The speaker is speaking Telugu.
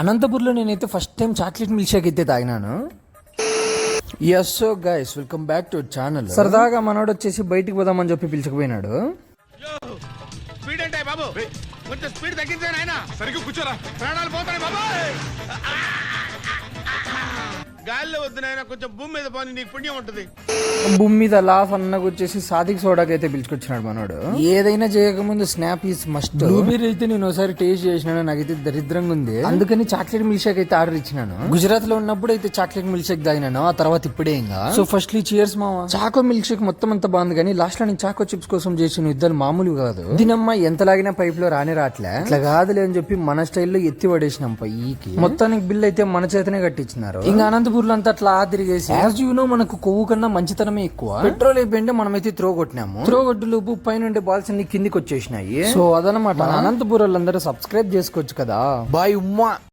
అనంతపూర్లో నేనైతే first time chocolate milk shake అయితే తాగినాను. Yes so guys, welcome back to channel. సరదాగా మనోడు వచ్చేసి బయటికి పోదామని చెప్పి పిలిచకపోయినాడు. స్పీడ్ అంటే బాబు కొంచెం స్పీడ్ తగ్గించాను ఆయన. సరిగ్గా కూర్చోరా, ప్రాణాలు పోతాయి బాబు. గాల్లో వద్దు నాయన, కొంచెం భూమి మీద పోని, నీకు పుణ్యం ఉంటుంది. భూమి మీద లాఫ్ అన్నకు వచ్చేసి సాదిక్ సోడాకి అయితే పిలుచుకొచ్చినాడు మనోడు. ఏదైనా చేయకముందు స్నాప్ ఈస్ మస్ట్. బ్లూబెర్రీ అయితే నేను ఒకసారి టేస్ట్ చేసినాను, నాకైతే దరిద్రంగా ఉంది. అందుకని చాక్లెట్ మిల్క్ షేక్ అయితే ఆర్డర్ ఇచ్చినాను. గుజరాత్ లో ఉన్నప్పుడు అయితే చాక్లెట్ మిల్క్ షేక్ తాగినాను, ఆ తర్వాత ఇప్పుడే ఇంకా. సో ఫస్ట్లీ చియర్స్ మావా. చాకో మిల్క్ షేక్ మొత్తం అంతా బాగుంది, కానీ లాస్ట్ లో నేను చాకో చిప్స్ కోసం చేసిన యుద్ధాలు మామూలు కాదు. దీనమ్మ ఎంత లాగినా పైప్ లో రానే రాట్లే. ఇట్లా కాదులే అని చెప్పి మన స్టైల్లో ఎత్తి పడేసినాం పైకి. మొత్తానికి బిల్ అయితే మన చేతనే కట్టించినారు. ఇంకా అనంతపూర్ లో అంతా అట్లా తిరిగేసి యాజ్ యూ నో మనకు కొవ్వు కన్నా మంచితనమే ఎక్కువ. పెట్రోల్ అయిపోయింటే మనమైతే త్రో కొట్టినాము. త్రో కొట్టు లోపు పైన బాల్స్ అన్ని కిందికి వచ్చేసినాయి. సో అదనమాట. అనంతపూర్ వాళ్ళందరూ సబ్స్క్రైబ్ చేసుకోవచ్చు కదా. బాయ్ ఉమ్మా.